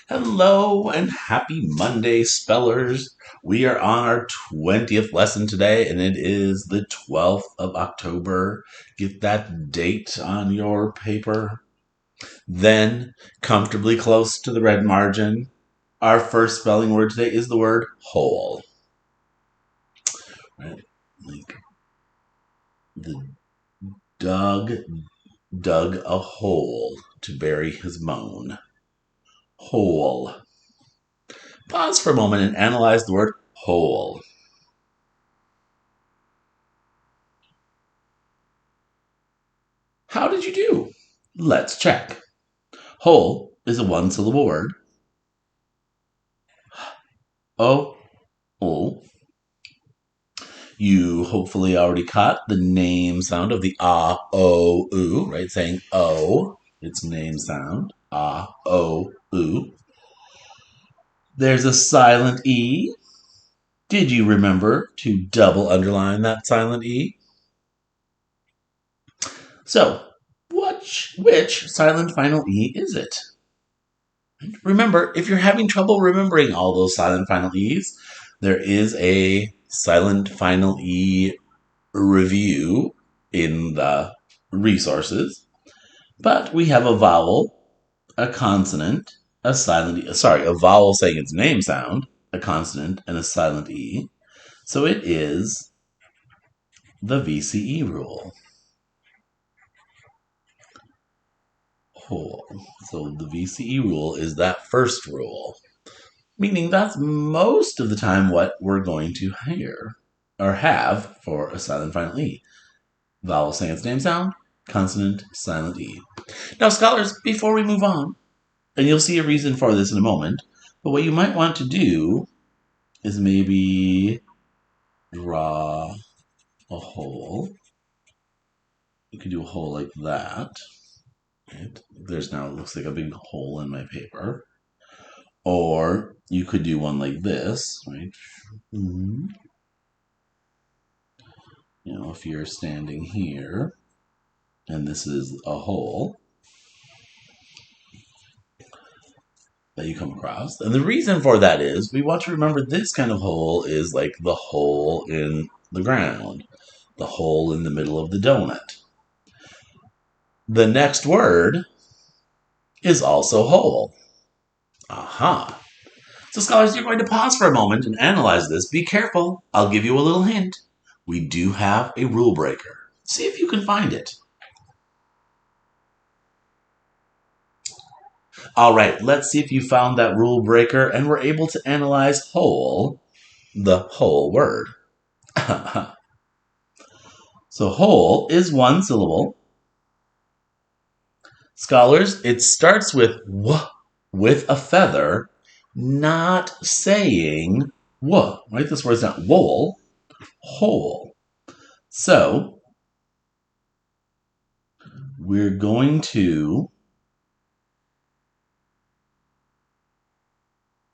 Hello and happy Monday, spellers. We are on our 20th lesson today, and it is the 12th of October. Get that date on your paper. Then, comfortably close to the red margin, our first spelling word today is the word hole. Right? Like the dog dug a hole to bury his moan. Hole. Pause for a moment and analyze the word hole. How did you do? Let's check. Whole is a one-syllable word. O, o. You hopefully already caught the name sound of the ah, o, oo, right? Saying o, its name sound. Ah, o, oo. There's a silent E. Did you remember to double underline that silent E? So, which silent final E is it? Remember, if you're having trouble remembering all those silent final E's, there is a silent final E review in the resources. But we have a vowel, a consonant, a silent E. Sorry, a vowel saying its name sound, a consonant, and a silent E. So it is the VCE rule. Whole. So the VCE rule is that first rule. Meaning that's most of the time what we're going to hear or have for a silent final E. Vowel saying its name sound, consonant, silent E. Now, scholars, before we move on, and you'll see a reason for this in a moment, but what you might want to do is maybe draw a hole. You could do a hole like that. Right? There's now, it looks like a big hole in my paper. Or you could do one like this, right? Mm-hmm. If you're standing here and this is a hole that you come across. And the reason for that is we want to remember this kind of hole is like the hole in the ground, the hole in the middle of the donut. The next word is also hole. Aha. So, scholars, you're going to pause for a moment and analyze this. Be careful. I'll give you a little hint. We do have a rule breaker. See if you can find it. All right, let's see if you found that rule breaker and were able to analyze whole, the whole word. So whole is one syllable. Scholars, it starts with w, with a feather, not saying w, right? This word's not wool, whole. So we're going to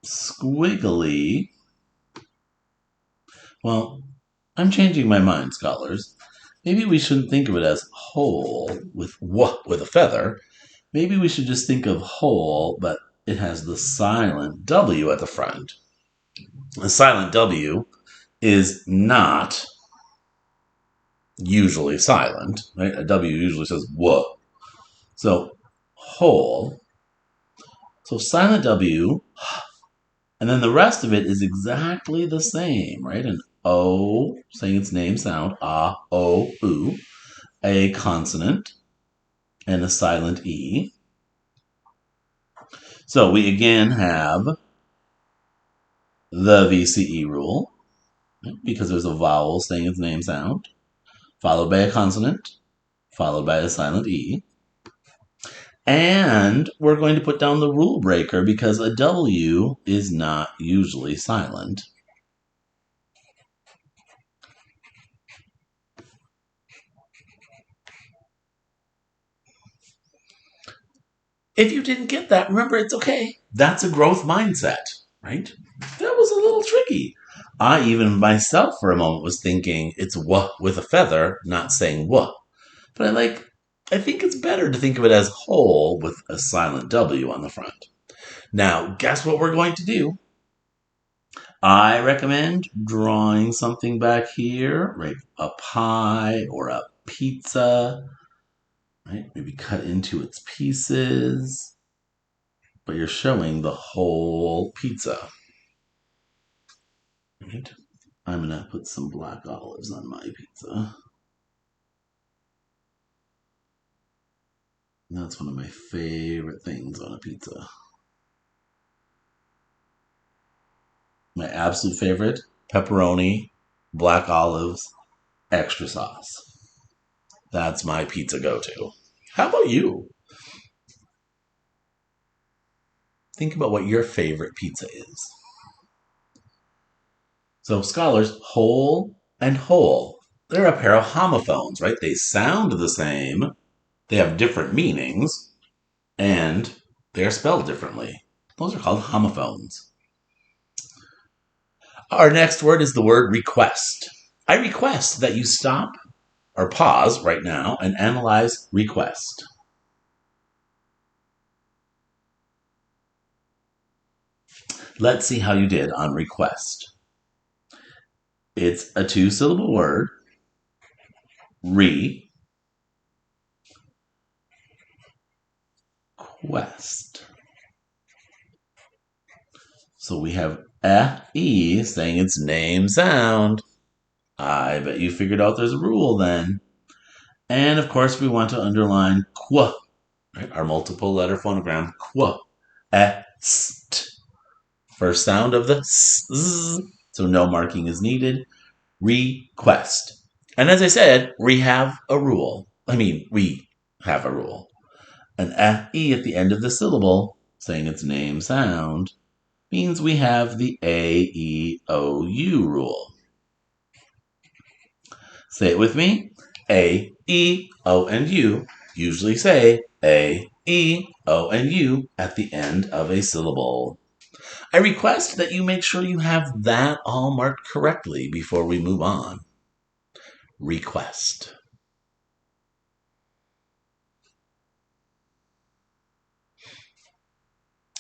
squiggly. Well, I'm changing my mind, scholars. Maybe we shouldn't think of it as whole with w with a feather. Maybe we should just think of whole, but it has the silent W at the front. The silent W is not usually silent, right? A W usually says w. So whole. So silent W, and then the rest of it is exactly the same, right? An O saying its name sound, ah, o, oo, a consonant, and a silent E. So we again have the VCE rule, because there's a vowel saying its name sound, followed by a consonant, followed by a silent E. And we're going to put down the rule breaker because a W is not usually silent. If you didn't get that, remember, it's okay. That's a growth mindset, right? That was a little tricky. I even myself for a moment was thinking it's w with a feather, not saying w. But I think it's better to think of it as whole with a silent W on the front. Now, guess what we're going to do? I recommend drawing something back here, right? A pie or a pizza, right? Maybe cut into its pieces, but you're showing the whole pizza. Right? I'm going to put some black olives on my pizza. That's one of my favorite things on a pizza. My absolute favorite, pepperoni, black olives, extra sauce. That's my pizza go-to. How about you? Think about what your favorite pizza is. So scholars, whole and whole, they're a pair of homophones, right? They sound the same, they have different meanings, and they are spelled differently. Those are called homophones. Our next word is the word request. I request that you stop or pause right now and analyze request. Let's see how you did on request. It's a two-syllable word, request. So we have E saying its name sound. I bet you figured out there's a rule then. And of course, we want to underline qu, right? Our multiple letter phonogram, qu, est. First sound of the s, so no marking is needed. Request. And as I said, we have a rule. We have a rule. An E at the end of the syllable, saying its name sound, means we have the A-E-O-U rule. Say it with me. A, E, O, and U. Usually say A, E, O, and U at the end of a syllable. I request that you make sure you have that all marked correctly before we move on. Request.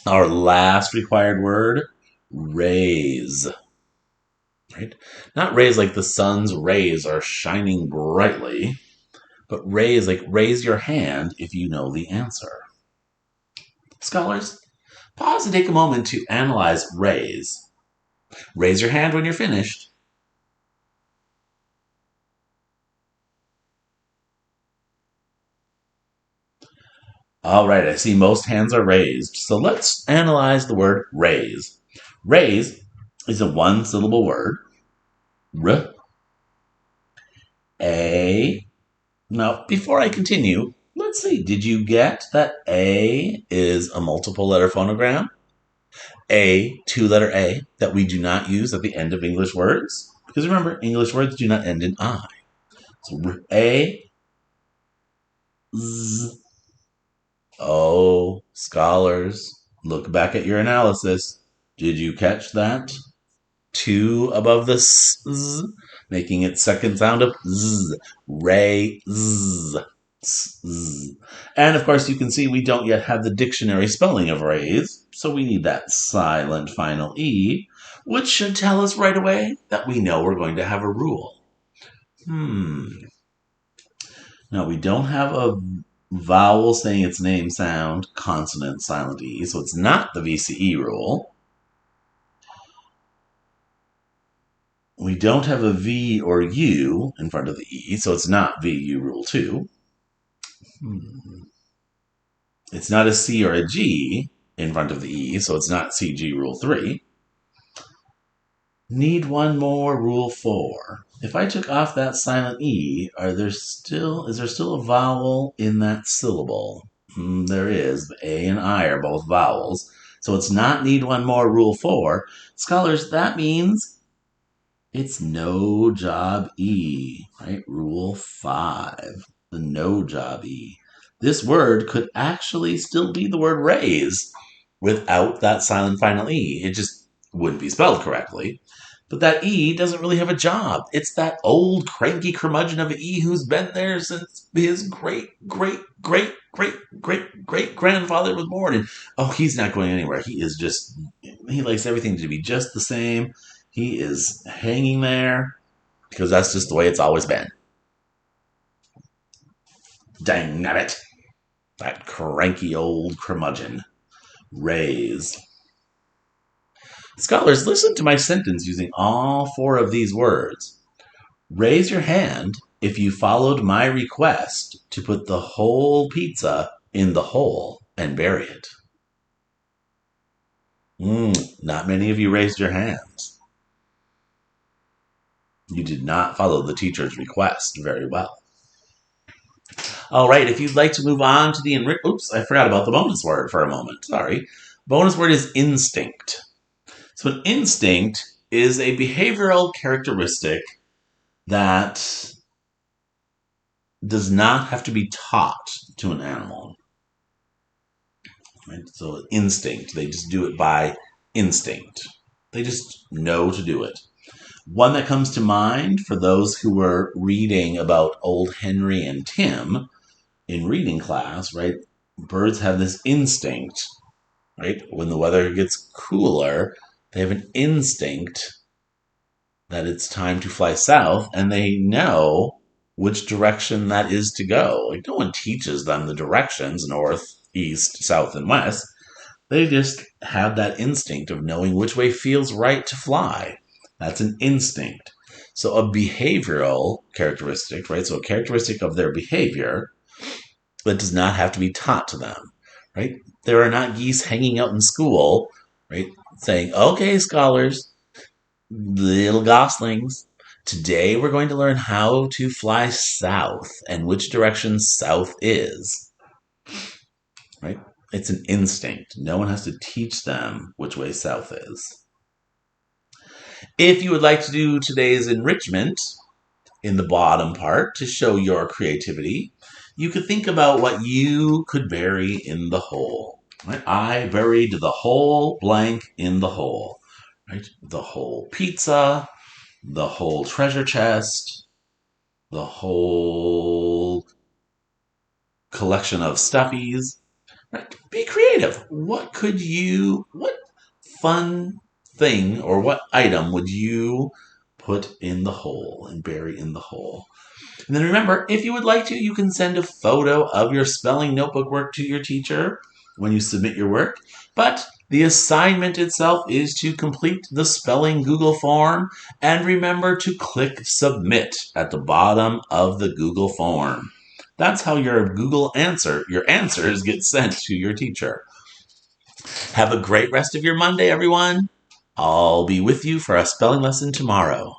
Our last required word, raise. Right? Not raise like the sun's rays are shining brightly, but raise like raise your hand if you know the answer. Scholars, pause and take a moment to analyze raise. Raise your hand when you're finished. All right, I see most hands are raised. So let's analyze the word raise. Raise is a one syllable word. R, A. Now, before I continue, let's see. Did you get that A is a multiple letter phonogram? A, two-letter A, that we do not use at the end of English words? Because remember, English words do not end in I. So A, Z, O, scholars, look back at your analysis. Did you catch that? Two above the S, making its second sound of Z, raise. And of course, you can see we don't yet have the dictionary spelling of raise, so we need that silent final E, which should tell us right away that we know we're going to have a rule. Now, we don't have a vowel saying its name sound, consonant, silent E, so it's not the VCE rule. We don't have a V or U in front of the E, so it's not VU rule 2. It's not a C or a G in front of the E, so it's not CG rule 3. Need one more rule 4. If I took off that silent E, is there still a vowel in that syllable? There is. The A and I are both vowels. So it's not need one more rule 4. Scholars, that means it's no job E, right? Rule 5, the no job E. This word could actually still be the word raise without that silent final E. It just wouldn't be spelled correctly. But that E doesn't really have a job. It's that old cranky curmudgeon of an E who's been there since his great great grandfather was born. And oh, he's not going anywhere. He likes everything to be just the same. He is hanging there because that's just the way it's always been. Dang nabbit. That cranky old curmudgeon. Raise. Scholars, listen to my sentence using all 4 of these words. Raise your hand if you followed my request to put the whole pizza in the hole and bury it. Not many of you raised your hands. You did not follow the teacher's request very well. All right, if you'd like to move on to the oops, I forgot about the bonus word for a moment. Sorry. Bonus word is instinct. So an instinct is a behavioral characteristic that does not have to be taught to an animal. Right? So instinct, they just do it by instinct. They just know to do it. One that comes to mind for those who were reading about old Henry and Tim in reading class, right? Birds have this instinct, right? When the weather gets cooler, they have an instinct that it's time to fly south, and they know which direction that is to go. Like, no one teaches them the directions, north, east, south, and west. They just have that instinct of knowing which way feels right to fly. That's an instinct. So a behavioral characteristic, right? So a characteristic of their behavior that does not have to be taught to them, right? There are not geese hanging out in school, right? Saying, okay, scholars, little goslings, today we're going to learn how to fly south and which direction south is, right? It's an instinct. No one has to teach them which way south is. If you would like to do today's enrichment in the bottom part to show your creativity, you could think about what you could bury in the hole. Right? I buried the whole blank in the hole. Right? The whole pizza, the whole treasure chest, the whole collection of stuffies. Right? Be creative. What fun thing or what item would you put in the hole and bury in the hole? And then remember, if you would like to, you can send a photo of your spelling notebook work to your teacher when you submit your work. But the assignment itself is to complete the spelling Google form, and remember to click submit at the bottom of the Google form. That's how your answers get sent to your teacher. Have a great rest of your Monday, everyone. I'll be with you for a spelling lesson tomorrow.